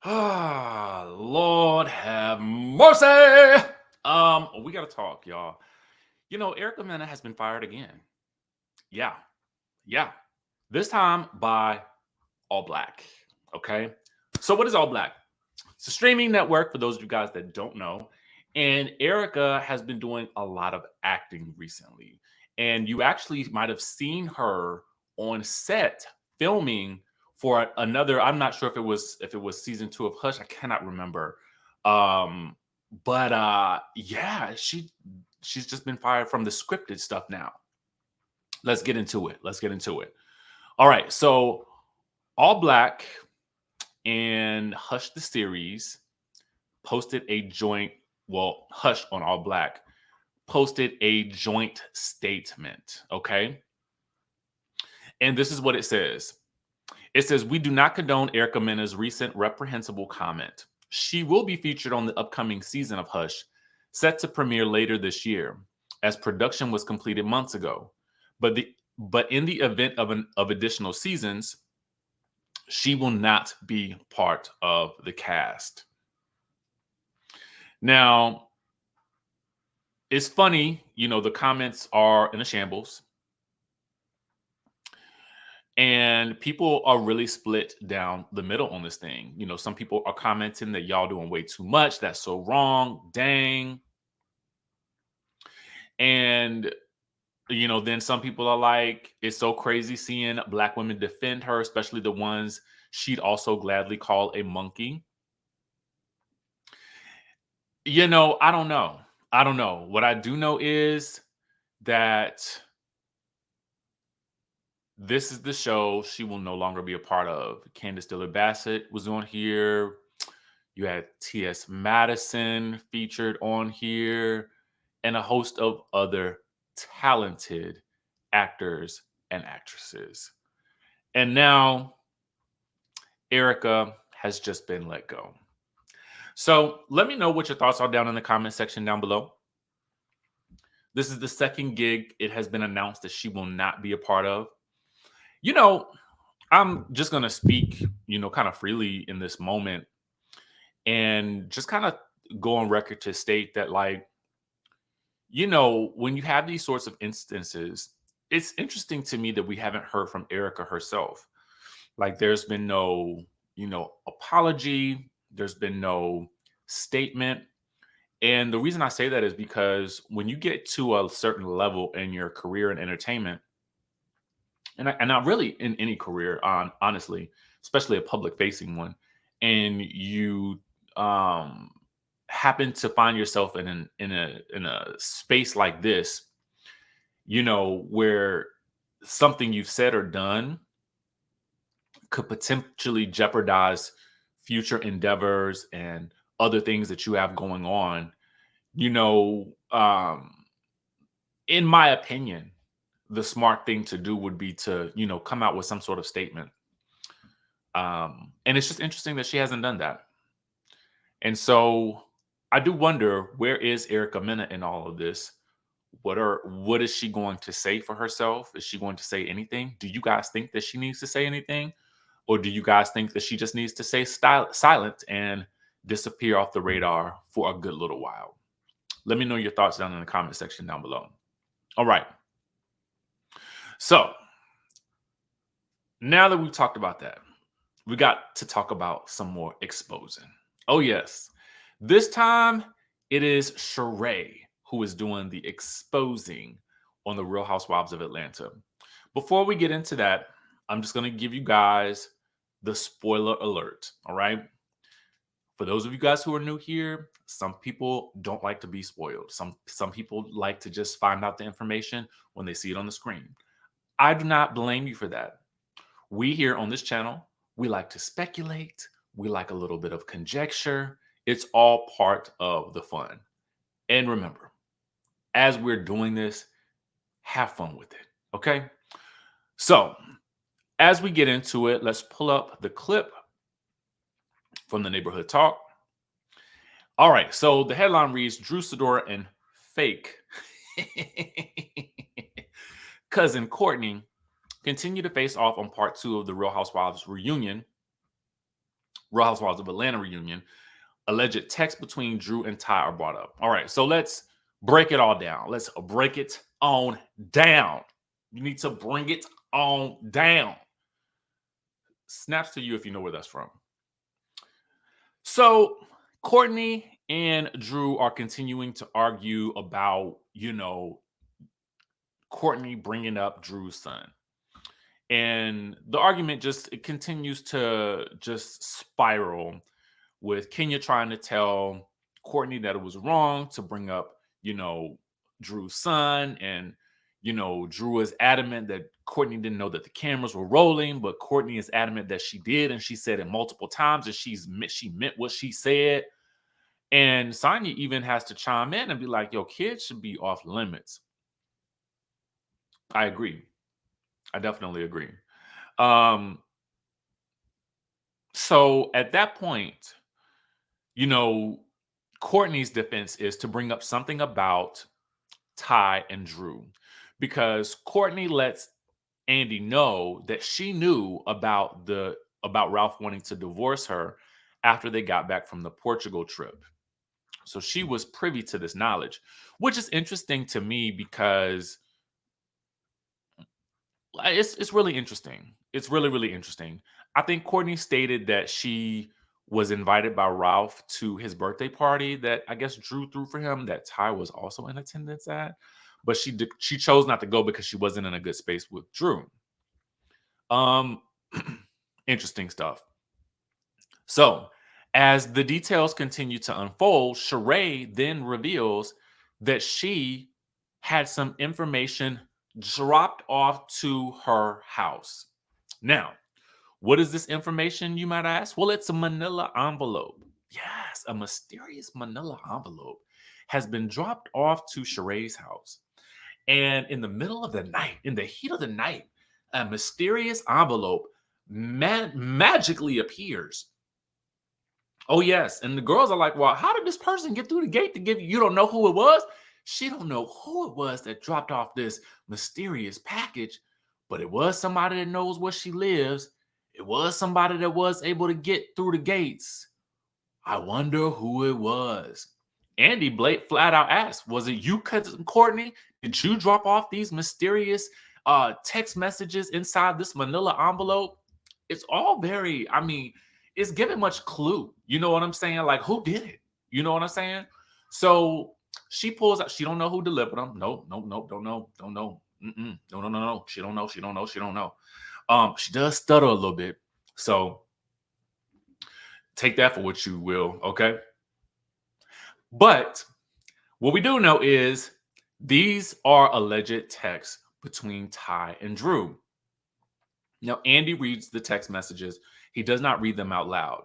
Ah, Lord have mercy. We gotta talk, y'all. Erica Mena has been fired again. Yeah, yeah. This time by All Black. Okay. So what is All Black? It's a streaming network for those of you guys that don't know. And Erica has been doing a lot of acting recently. And you actually might have seen her on set filming for another. I'm not sure if it was season 2 of Hush. I cannot remember. Um, but yeah, she's just been fired from the scripted stuff now. Let's get into it. Let's get into it. All right. So All Black and Hush the series posted a joint, well, Hush on All Black posted a joint statement, okay? And this is what it says. It says, "We do not condone Erica Mena's recent reprehensible comment. She will be featured on the upcoming season of Hush, set to premiere later this year, as production was completed months ago. But in the event of additional seasons, she will not be part of the cast." Now, it's funny, the comments are in a shambles, and people are really split down the middle on this thing. Some people are commenting that y'all doing way too much. That's so wrong. Dang. And then some people are like, it's so crazy seeing Black women defend her, especially the ones she'd also gladly call a monkey. I don't know. I don't know. What I do know is that this is the show she will no longer be a part of. Candace Dillard Bassett was on here. You had T.S. Madison featured on here, and a host of other talented actors and actresses. And now Erica has just been let go. So let me know what your thoughts are down in the comment section down below. This is the second gig it has been announced that she will not be a part of. You know, I'm just going to speak, kind of freely in this moment and just kind of go on record to state that, like, when you have these sorts of instances, it's interesting to me that we haven't heard from Erica herself. Like, there's been no, apology, there's been no statement. And the reason I say that is because when you get to a certain level in your career in entertainment, and not really in any career, honestly, especially a public facing one, and you um, happen to find yourself in a space like this, where something you've said or done could potentially jeopardize future endeavors and other things that you have going on. You know, um, in my opinion, the smart thing to do would be to, come out with some sort of statement. And it's just interesting that she hasn't done that. And so I do wonder, where is Erica Mena in all of this? What is she going to say for herself? Is she going to say anything? Do you guys think that she needs to say anything? Or do you guys think that she just needs to stay silent and disappear off the radar for a good little while? Let me know your thoughts down in the comment section down below. All right. So now that we've talked about that, we got to talk about some more exposing. Oh, yes. This time it is Sheree who is doing the exposing on the Real Housewives of Atlanta. Before we get into that, I'm just going to give you guys the spoiler alert. All right. For those of you guys who are new here, some people don't like to be spoiled. Some people like to just find out the information when they see it on the screen. I do not blame you for that. We here on this channel, we like to speculate. We like a little bit of conjecture. It's all part of the fun. And remember, as we're doing this, have fun with it. Okay. So, as we get into it, let's pull up the clip from the neighborhood talk. All right. So, the headline reads, Drew Sidora and fake cousin Courtney continue to face off on part 2 of the Real Housewives reunion, Real Housewives of Atlanta reunion, alleged text between Drew and Ty are brought up. All right, so let's break it all down. Let's break it on down. You need to bring it on down. Snaps to you if you know where that's from. So Courtney and Drew are continuing to argue about, Courtney bringing up Drew's son. And the argument it continues to just spiral with Kenya trying to tell Courtney that it was wrong to bring up, Drew's son. And, Drew is adamant that Courtney didn't know that the cameras were rolling, but Courtney is adamant that she did. And she said it multiple times and she meant what she said. And Sonya even has to chime in and be like, yo, kids should be off limits. I agree. I definitely agree. So at that point, Courtney's defense is to bring up something about Ty and Drew, because Courtney lets Andy know that she knew about Ralph wanting to divorce her after they got back from the Portugal trip. So she was privy to this knowledge, which is interesting to me because it's really interesting. It's really, really interesting. I think Courtney stated that she was invited by Ralph to his birthday party that I guess Drew threw for him, that Ty was also in attendance at, but she chose not to go because she wasn't in a good space with Drew. Interesting stuff. So, as the details continue to unfold, Sheree then reveals that she had some information dropped off to her house. Now, what is this information, you might ask? Well, it's a manila envelope. Yes, a mysterious manila envelope has been dropped off to Sheree's house. And in the middle of the night, in the heat of the night, a mysterious envelope magically appears. Oh, yes. And the girls are like, well, how did this person get through the gate to give you? You don't know who it was? She don't know who it was that dropped off this mysterious package, but it was somebody that knows where she lives. It was somebody that was able to get through the gates. I wonder who it was. Andy Blake flat out asked, was it you, cousin Courtney? Did you drop off these mysterious text messages inside this manila envelope? It's all very, it's giving much clue. You know what I'm saying? Like, who did it? You know what I'm saying? So she pulls out, she don't know who delivered them. No, don't know. No. She don't know. She does stutter a little bit. So take that for what you will, okay? But what we do know is these are alleged texts between Ty and Drew. Now, Andy reads the text messages. He does not read them out loud.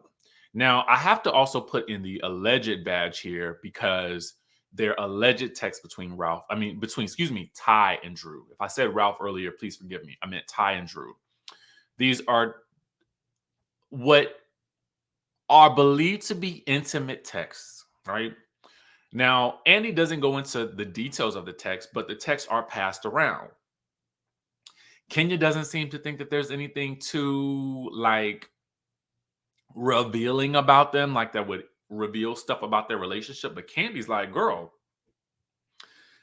Now, I have to also put in the alleged badge here because they're alleged texts between Ty and Drew. If I said Ralph earlier, please forgive me. I meant Ty and Drew. These are what are believed to be intimate texts, right? Now, Andy doesn't go into the details of the text, but the texts are passed around. Kenya doesn't seem to think that there's anything too revealing about them, like that would reveal stuff about their relationship. But Candy's like, girl,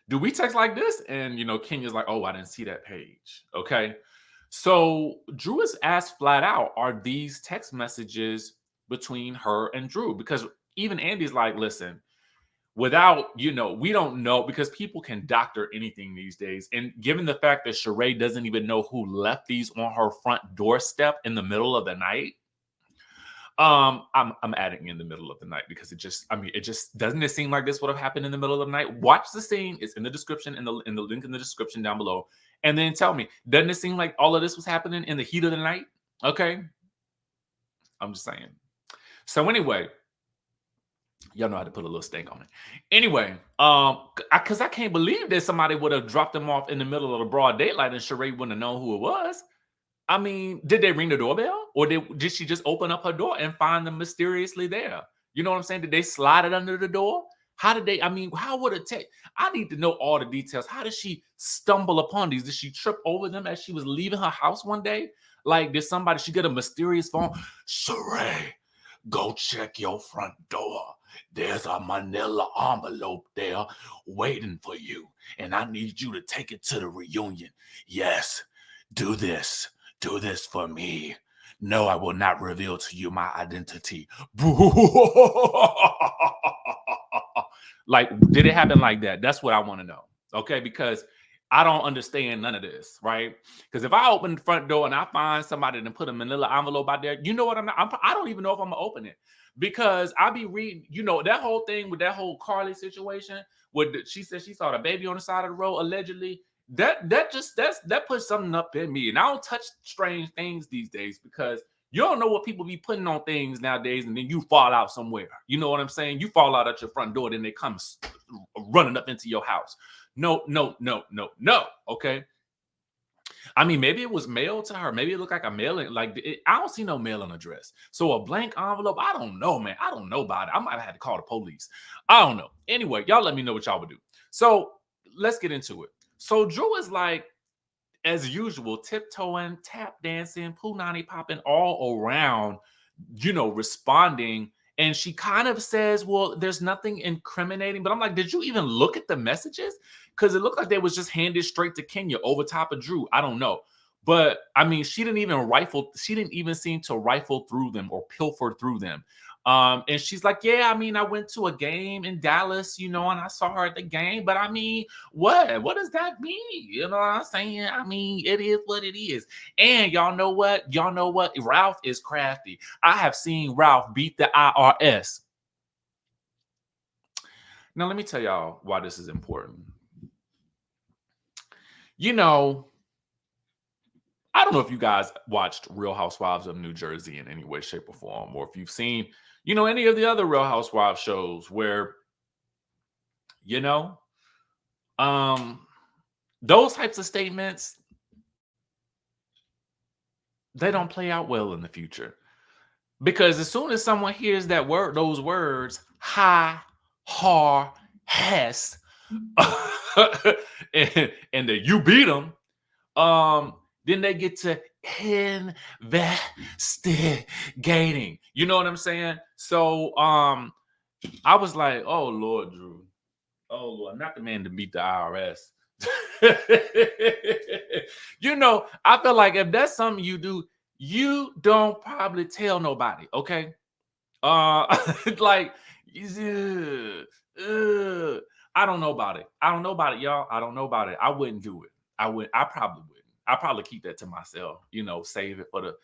do we text like this? And Kenya's like, oh, I didn't see that page. Okay. So Drew is asked flat out, are these text messages between her and Drew? Because even Andy's like, listen, without, we don't know, because people can doctor anything these days. And given the fact that Sheree doesn't even know who left these on her front doorstep in the middle of the night, I'm adding in the middle of the night because it just doesn't it seem like this would have happened in the middle of the night? Watch the scene. It's in the description, in the link in the description down below. And then tell me, doesn't it seem like all of this was happening in the heat of the night? Okay. I'm just saying. So anyway, y'all know how to put a little stank on it. Anyway, because I can't believe that somebody would have dropped them off in the middle of the broad daylight and Sheree wouldn't have known who it was. I mean, did they ring the doorbell, or did she just open up her door and find them mysteriously there? You know what I'm saying? Did they slide it under the door? How did they? How would it take? I need to know all the details. How did she stumble upon these? Did she trip over them as she was leaving her house one day? Like, did she get a mysterious phone? Sheree, go check your front door. There's a manila envelope there waiting for you. And I need you to take it to the reunion. Yes, do this. Do this for me. No, I will not reveal to you my identity. Like, did it happen like that? That's what I want to know. Okay, because I don't understand none of this, right? Because if I open the front door and I find somebody to put a manila envelope out there, you know what I don't even know if I'm gonna open it because I be reading, that whole thing with that whole Carly situation. She said she saw the baby on the side of the road allegedly. That puts something up in me, and I don't touch strange things these days because you don't know what people be putting on things nowadays, and then you fall out somewhere. You know what I'm saying? You fall out at your front door, then they come running up into your house. No, no, no, no, no. Okay. I mean, maybe it was mailed to her. Maybe it looked like a mailing. I don't see no mailing address. So a blank envelope. I don't know, man. I don't know about it. I might have had to call the police. I don't know. Anyway, y'all let me know what y'all would do. So let's get into it. So Drew is like, as usual, tiptoeing, tap dancing, punani popping all around, responding. And she kind of says, well, there's nothing incriminating. But I'm like, did you even look at the messages? Because it looked like they was just handed straight to Kenya over top of Drew. I don't know. But I mean, she didn't even seem to rifle through them or pilfer through them. And she's like, yeah, I mean, I went to a game in Dallas, and I saw her at the game. But I mean, what does that mean? You know what I'm saying? I mean, it is what it is. And y'all know what? Ralph is crafty. I have seen Ralph beat the IRS. Now, let me tell y'all why this is important. I don't know if you guys watched Real Housewives of New Jersey in any way, shape, or form, or if you've seen, any of the other Real Housewives shows where, those types of statements, they don't play out well in the future. Because as soon as someone hears those words, ha, har, has, and that you beat them, then they get to investigating. You know what I'm saying? So I was like, oh Lord, Drew. Oh Lord, not the man to beat the IRS. I feel like if that's something you do, you don't probably tell nobody, okay? Like, I don't know about it. I don't know about it, y'all. I don't know about it. I wouldn't do it. I probably wouldn't. I probably keep that to myself. Save it for the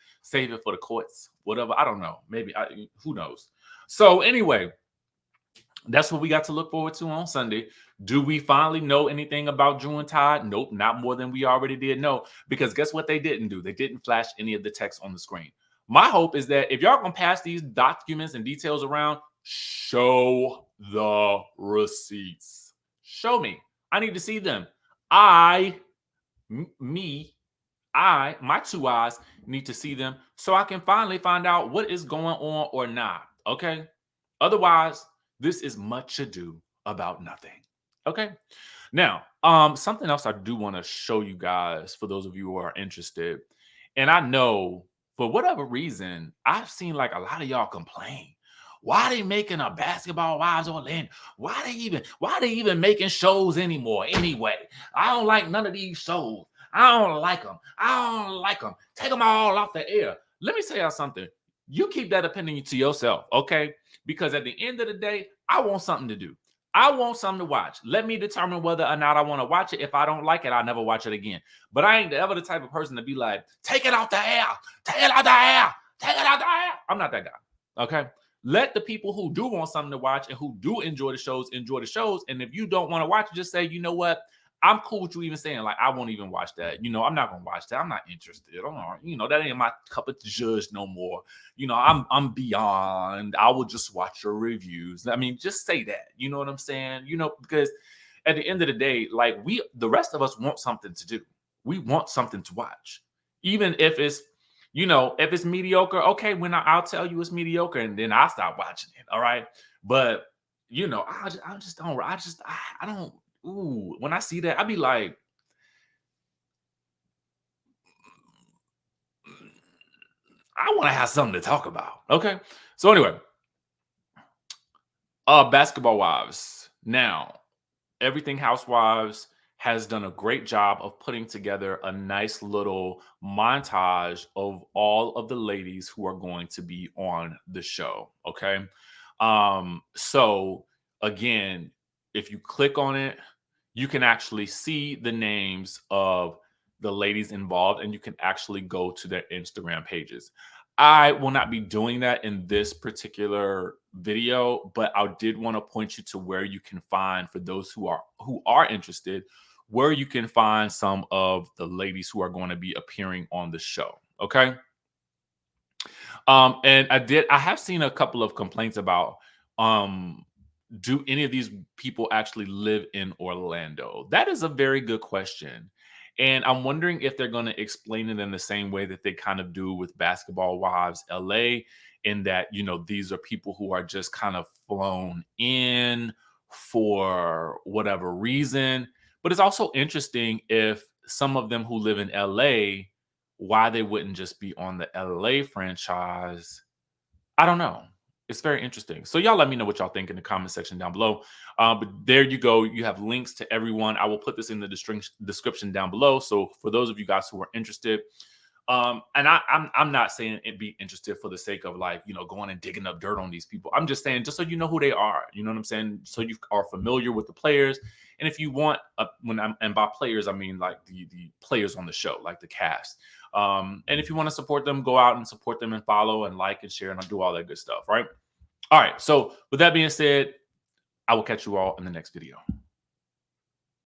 courts, whatever. I don't know. Maybe who knows. So anyway, that's what we got to look forward to on Sunday. Do we finally know anything about Drew and Todd? Nope, not more than we already did know. Because guess what they didn't do? They didn't flash any of the text on the screen. My hope is that if y'all gonna pass these documents and details around, show the receipts. Show me. I need to see them. My two eyes need to see them so I can finally find out what is going on or not. Okay. Otherwise, this is much ado about nothing. Okay. Now, something else I do want to show you guys for those of you who are interested. And I know for whatever reason, I've seen like a lot of y'all complain. Why they making a Basketball Wives or Land? Why they even making shows anymore? Anyway, I don't like none of these shows. I don't like them. I don't like them. Take them all off the air. Let me tell y'all something. You keep that opinion to yourself, okay? Because at the end of the day, I want something to do. I want something to watch. Let me determine whether or not I want to watch it. If I don't like it, I'll never watch it again. But I ain't ever the type of person to be like, take it out the air. Take it out the air. Take it out the air. I'm not that guy, okay? Let the people who do want something to watch and who do enjoy the shows. And if you don't want to watch it, just say, you know what? I'm cool with you even saying, like, I won't even watch that. I'm not gonna watch that. I'm not interested. That ain't my cup of judge no more. I'm beyond. I will just watch your reviews. I mean, just say that. You know what I'm saying? Because at the end of the day, like the rest of us want something to do. We want something to watch, even if it's if it's mediocre. Okay, I'll tell you it's mediocre, and then I'll stop watching it. All right, but I don't. Ooh, when I see that, I be like, I want to have something to talk about. Okay. So anyway, Basketball Wives. Now, Everything Housewives has done a great job of putting together a nice little montage of all of the ladies who are going to be on the show. Okay. So again, if you click on it, you can actually see the names of the ladies involved and you can actually go to their Instagram pages. I will not be doing that in this particular video, but I did want to point you to where you can find, for those who are interested, where you can find some of the ladies who are going to be appearing on the show. Okay. And I have seen a couple of complaints about um do any of these people actually live in Orlando? That is a very good question. And I'm wondering if they're going to explain it in the same way that they kind of do with Basketball Wives LA, in that, these are people who are just kind of flown in for whatever reason. But it's also interesting if some of them who live in LA, why they wouldn't just be on the LA franchise. I don't know. It's very interesting. So y'all let me know what y'all think in the comment section down below. But there you go. You have links to everyone. I will put this in the description down below. So for those of you guys who are interested, and I'm not saying it be interested for the sake of, like, going and digging up dirt on these people. I'm just saying, just so you know who they are. You know what I'm saying? So you are familiar with the players. And if you want, and by players I mean like the players on the show, like the cast. And if you want to support them, go out and support them and follow and like and share and do all that good stuff, right? All right. So with that being said, I will catch you all in the next video.